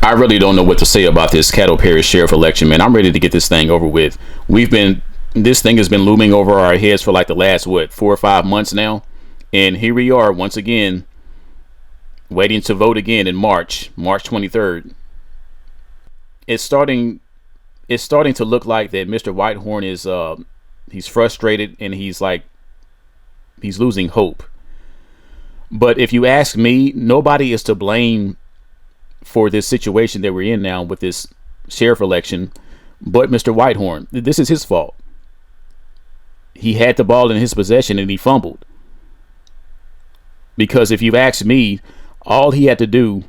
I really don't know what to say about this Caddo Parish sheriff election, man. I'm ready to get this thing over with. This thing has been looming over our heads for like the last, 4 or 5 months now. And here we are once again, waiting to vote again in March 23rd. It's starting to look like that Mr. Whitehorn is, he's frustrated and he's losing hope. But if you ask me, nobody is to blame for this situation that we're in now with this sheriff election but Mr. Whitehorn. This is his fault. He had the ball in his possession and he fumbled. Because if you ask me, all he had to do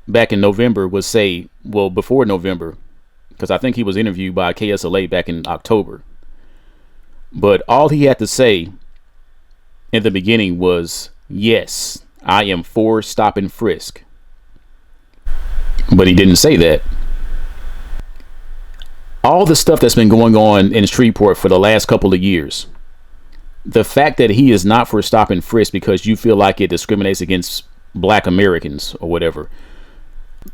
back in November was say, well, before November, because I think he was interviewed by KSLA back in October. But all he had to say in the beginning was, yes, I am for stop and frisk. But he didn't say that. All the stuff that's been going on in Shreveport for the last couple of years, the fact that he is not for stop and frisk because you feel like it discriminates against black Americans or whatever.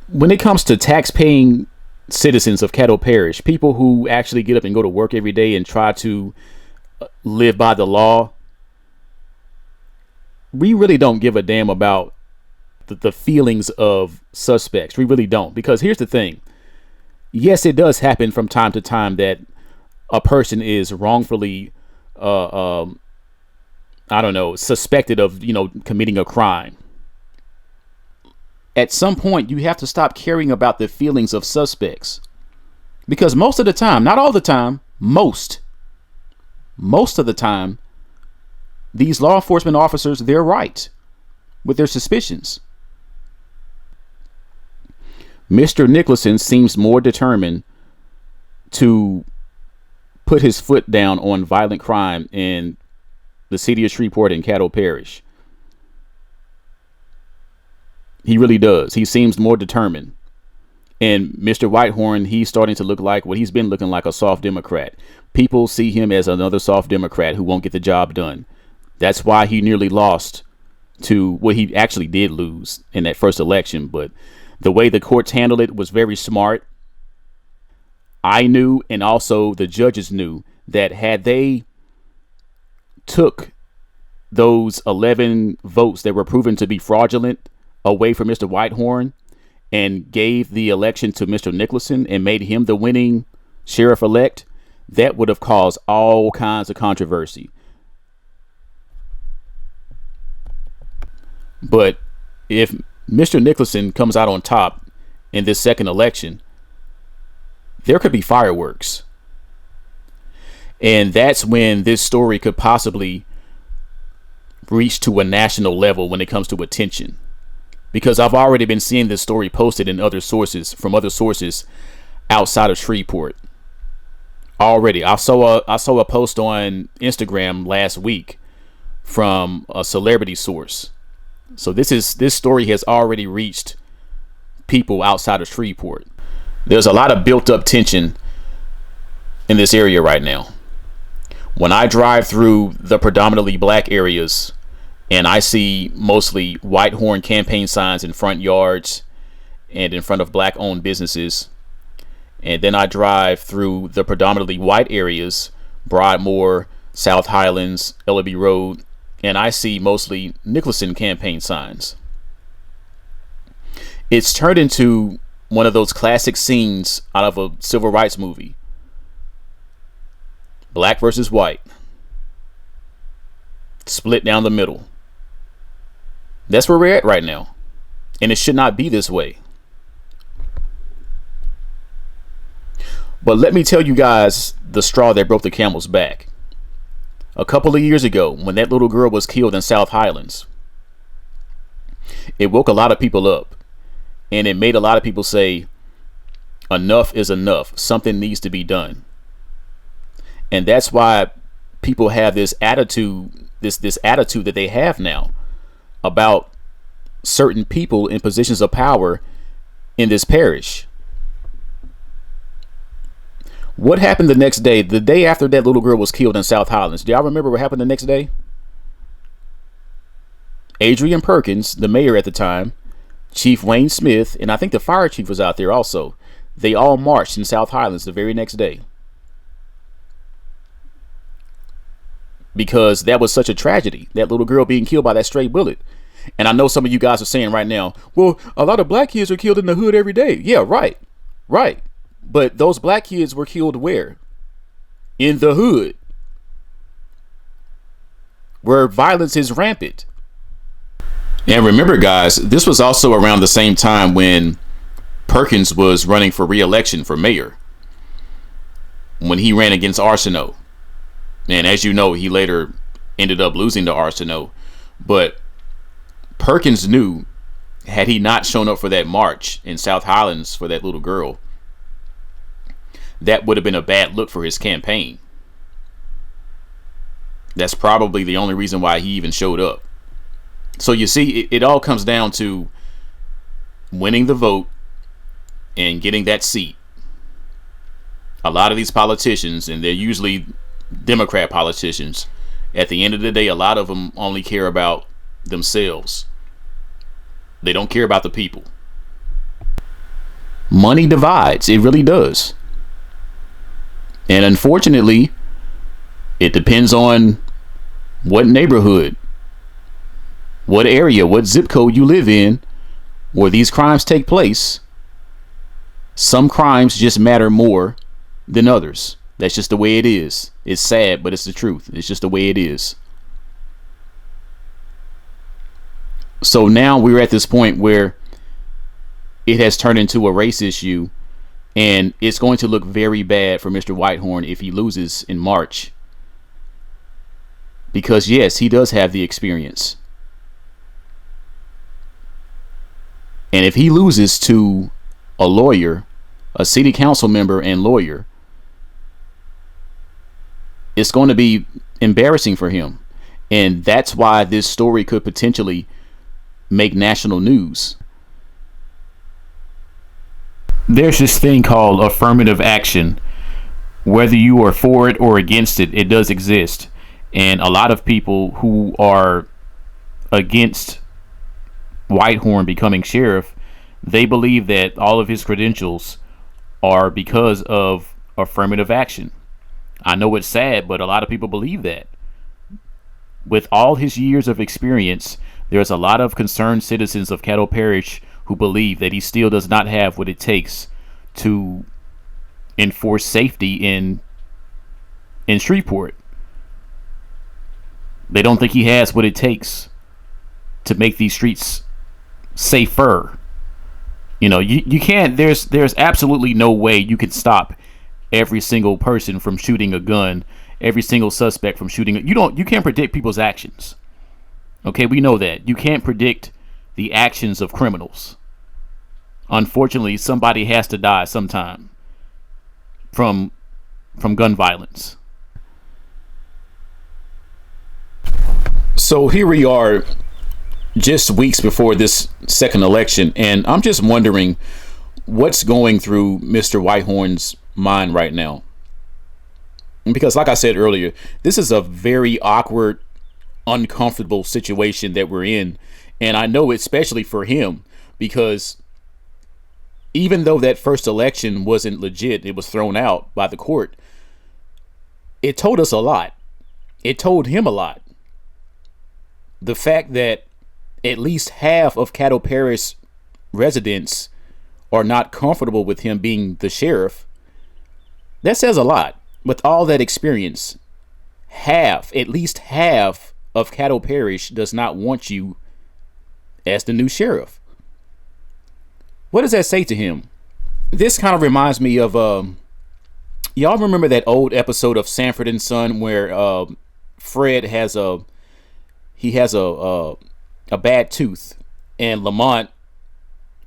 When it comes to tax-paying citizens of Caddo Parish, people who actually get up and go to work every day and try to live by the law, we really don't give a damn about the feelings of suspects. We really don't. Because here's the thing. Yes, it does happen from time to time that a person is wrongfully, suspected of, committing a crime. At some point, you have to stop caring about the feelings of suspects. Because most of the time, not all the time, most of the time, these law enforcement officers, they're right with their suspicions. Mr. Nickelson seems more determined to put his foot down on violent crime in the city of Shreveport and Caddo Parish. He really does. He seems more determined. And Mr. Whitehorn, he's starting to look like what he's been looking like, a soft Democrat. People see him as another soft Democrat who won't get the job done. That's why he nearly lost he actually did lose in that first election. But the way the courts handled it was very smart. I knew, and also the judges knew, that had they took those 11 votes that were proven to be fraudulent away from Mr. Whitehorn and gave the election to Mr. Nickelson and made him the winning sheriff-elect, that would have caused all kinds of controversy. But if Mr. Nickelson comes out on top in this second election, there could be fireworks. And that's when this story could possibly reach to a national level when it comes to attention. Because I've already been seeing this story posted in other sources, from other sources outside of Shreveport. Already, I saw a post on Instagram last week from a celebrity source. So this story has already reached people outside of Shreveport. There's a lot of built up tension in this area right now. When I drive through the predominantly black areas and I see mostly Whitehorn campaign signs in front yards and in front of black owned businesses, and then I drive through the predominantly white areas, Broadmoor, South Highlands, Ellaby Road, and I see mostly Nickelson campaign signs. It's turned into one of those classic scenes out of a civil rights movie. Black versus white. Split down the middle. That's where we're at right now. And it should not be this way. But let me tell you guys the straw that broke the camel's back. A couple of years ago, when that little girl was killed in South Highlands, it woke a lot of people up. And it made a lot of people say, enough is enough. Something needs to be done. And that's why people have this attitude, this attitude that they have now about certain people in positions of power in this parish. What happened the next day, the day after that little girl was killed in South Highlands? Do y'all remember what happened the next day? Adrian Perkins, the mayor at the time, Chief Wayne Smith, and I think the fire chief was out there also. They all marched in South Highlands the very next day. Because that was such a tragedy, that little girl being killed by that stray bullet. And I know some of you guys are saying right now, well, a lot of black kids are killed in the hood every day. Yeah, right. But those black kids were killed where? In the hood, where violence is rampant. And remember, guys, this was also around the same time when Perkins was running for re-election for mayor, when he ran against Arsenault. And as you know, he later ended up losing to Arsenault. But Perkins knew, had he not shown up for that march in South Highlands for that little girl, that would have been a bad look for his campaign. That's probably the only reason why he even showed up. So you see, it all comes down to winning the vote and getting that seat. A lot of these politicians, and they're usually Democrat politicians, at the end of the day, a lot of them only care about themselves. They don't care about the people. Money divides. It really does. And unfortunately, it depends on what neighborhood, what area, what zip code you live in where these crimes take place. Some crimes just matter more than others. That's just the way it is. It's sad, but it's the truth. It's just the way it is. So now we're at this point where it has turned into a race issue, and it's going to look very bad for Mr. Whitehorn if he loses in March. Because yes, he does have the experience. And if he loses to a lawyer, a city council member and lawyer, it's going to be embarrassing for him. And that's why this story could potentially make national news. There's this thing called affirmative action. Whether you are for it or against it, it does exist. And a lot of people who are against Whitehorn becoming sheriff, they believe that all of his credentials are because of affirmative action. I know it's sad, but a lot of people believe that. With all his years of experience, there's a lot of concerned citizens of Caddo Parish who believe that he still does not have what it takes to enforce safety in Shreveport. They don't think he has what it takes to make these streets safer. You know, you can't, there's absolutely no way you can stop every single person from shooting a gun, every single suspect from shooting. You can't predict people's actions. Okay, we know that. You can't predict the actions of criminals. Unfortunately, somebody has to die sometime from gun violence. So here we are, just weeks before this second election, and I'm just wondering what's going through Mr. Whitehorn's mind right now. Because like I said earlier, this is a very awkward, uncomfortable situation that we're in. And I know especially for him, because even though that first election wasn't legit, it was thrown out by the court, it told us a lot. It told him a lot. The fact that at least half of Caddo Parish residents are not comfortable with him being the sheriff, that says a lot. With all that experience, at least half of Caddo Parish does not want you as the new sheriff. What does that say to him? This kind of reminds me of y'all remember that old episode of Sanford and Son where Fred has a bad tooth, and Lamont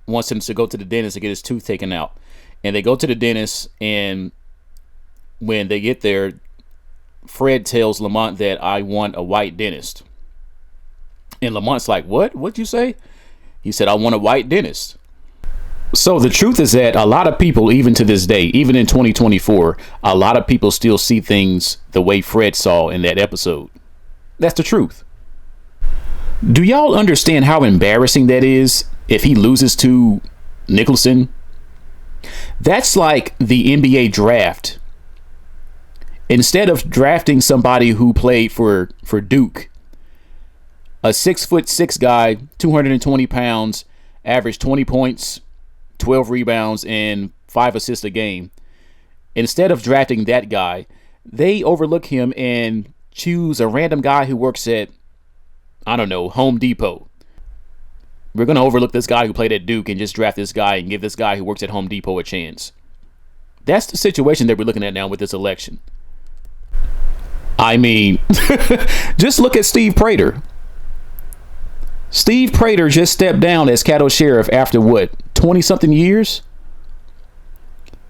wants him to go to the dentist to get his tooth taken out. And they go to the dentist, and when they get there, Fred tells Lamont that I want a white dentist. And Lamont's like, what? What'd you say? He said, I want a white dentist. So the truth is that a lot of people, even to this day, even in 2024, a lot of people still see things the way Fred saw in that episode. That's the truth. Do y'all understand how embarrassing that is? if he loses to Nickelson, that's like the NBA draft. Instead of drafting somebody who played for Duke, a 6'6" guy, 220 pounds, averaged 20 points, 12 rebounds, and 5 assists a game. Instead of drafting that guy, they overlook him and choose a random guy who works at, I don't know, Home Depot. We're going to overlook this guy who played at Duke and just draft this guy and give this guy who works at Home Depot a chance. That's the situation that we're looking at now with this election. I mean, just look at Steve Prater. Steve Prater just stepped down as Caddo Sheriff after what, 20-something years?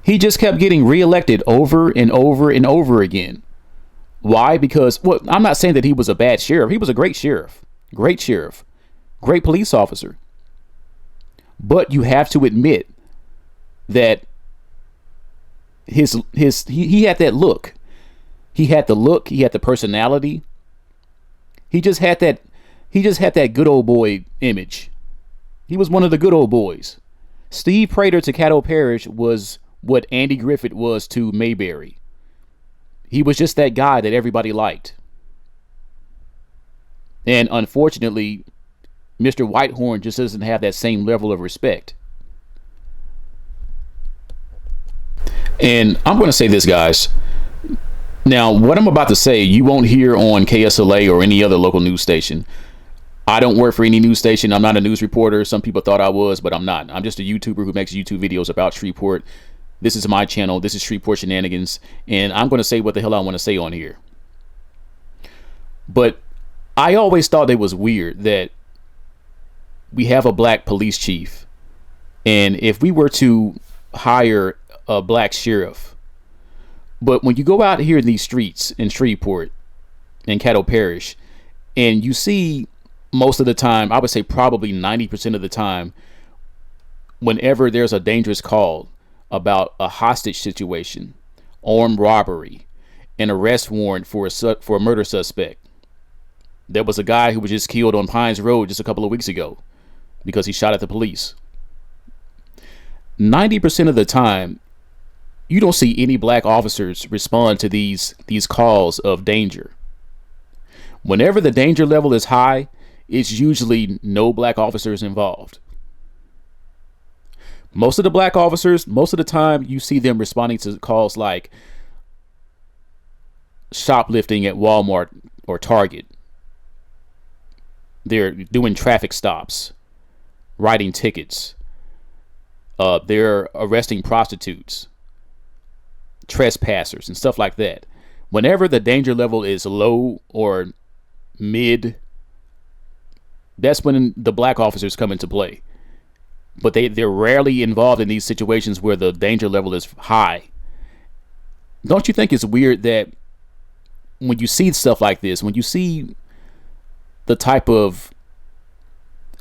He just kept getting reelected over and over and over again. Why? Because, well, I'm not saying that he was a bad sheriff. He was a great sheriff. Great sheriff. Great police officer. But you have to admit that he had that look. He had the look, he had the personality. He just had that good old boy image. He was one of the good old boys. Steve Prater to Caddo Parish was what Andy Griffith was to Mayberry. He was just that guy that everybody liked. And unfortunately, Mr. Whitehorn just doesn't have that same level of respect. And I'm going to say this, guys. Now, what I'm about to say, you won't hear on KSLA or any other local news station. I don't work for any news station. I'm not a news reporter. Some people thought I was, but I'm not. I'm just a YouTuber who makes YouTube videos about Shreveport. This is my channel. This is Shreveport Shenanigans. And I'm going to say what the hell I want to say on here. But I always thought it was weird that we have a black police chief. And if we were to hire a black sheriff, but when you go out here in these streets in Shreveport and Caddo Parish, and you see most of the time, I would say probably 90% of the time, whenever there's a dangerous call about a hostage situation, armed robbery, an arrest warrant for a murder suspect. There was a guy who was just killed on Pines Road just a couple of weeks ago because he shot at the police. 90% of the time, you don't see any black officers respond to these calls of danger. Whenever the danger level is high, it's usually no black officers involved. Most of the black officers, most of the time, you see them responding to calls like shoplifting at Walmart or Target. They're doing traffic stops, writing tickets. They're arresting prostitutes, trespassers, and stuff like that. Whenever the danger level is low or mid, that's when the black officers come into play. But they're rarely involved in these situations where the danger level is high. Don't you think it's weird that when you see stuff like this, when you see the type of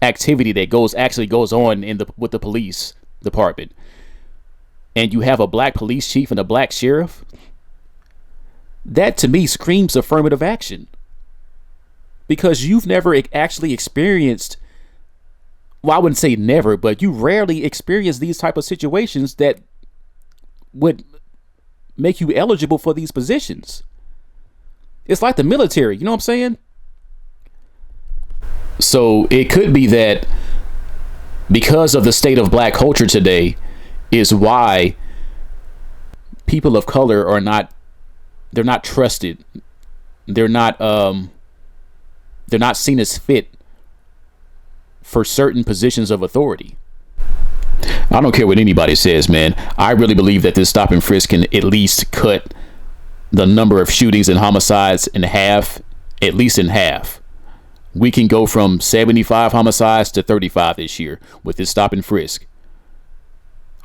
activity that actually goes on with the police department, and you have a black police chief and a black sheriff, that to me screams affirmative action. Because you've never actually experienced, well, I wouldn't say never, but you rarely experience these type of situations that would make you eligible for these positions. It's like the military, you know what I'm saying? So it could be that because of the state of black culture today is why people of color they're not trusted. They're not seen as fit for certain positions of authority. I don't care what anybody says, man. I really believe that this stop and frisk can at least cut the number of shootings and homicides in half, at least in half. We can go from 75 homicides to 35 this year with this stop and frisk.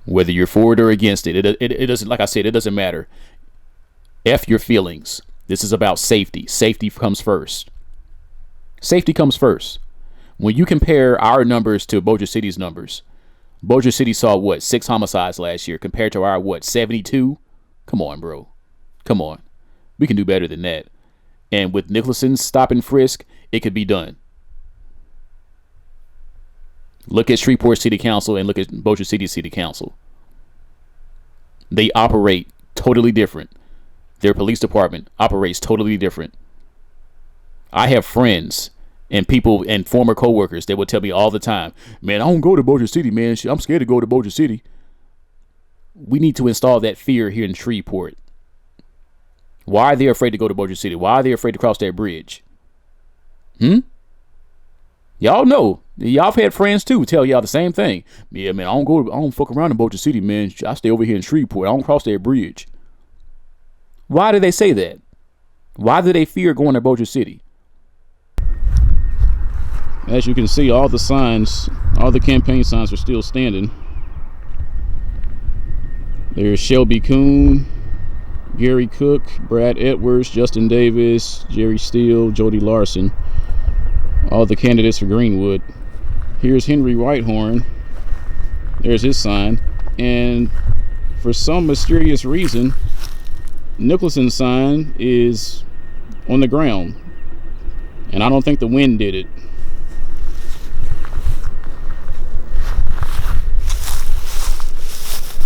Whether you're for it or against it, it doesn't, like I said, it doesn't matter. F your feelings. This is about safety. Safety comes first. Safety comes first. When you compare our numbers to Bossier City's numbers, Bossier City saw what, 6 homicides last year compared to our what, 72? Come on, bro. Come on. We can do better than that. And with Nickelson's stop and frisk, it could be done. Look at Shreveport City Council and look at Bossier City City Council. They operate totally different. Their police department operates totally different. I have friends and people and former coworkers that would tell me all the time, man, I don't go to Bossier City, man. I'm scared to go to Bossier City. We need to install that fear here in Shreveport. Why are they afraid to go to Bossier City? Why are they afraid to cross that bridge? Y'all know. Y'all have had friends too tell y'all the same thing. Yeah, man, I don't fuck around in Bossier City, man. I stay over here in Shreveport. I don't cross that bridge. Why do they say that? Why do they fear going to Bossier City? As you can see, all the signs, all the campaign signs are still standing. There's Shelby Coon, Gary Cook, Brad Edwards, Justin Davis, Jerry Steele, Jody Larson. All the candidates for Greenwood. Here's Henry Whitehorn. There's his sign. And for some mysterious reason, Nickelson's sign is on the ground. And I don't think the wind did it.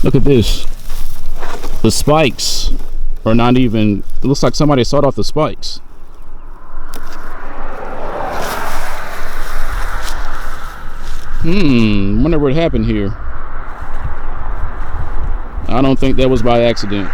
Look at this. The spikes are not even, it looks like somebody sawed off the spikes. Wonder what happened here. I don't think that was by accident.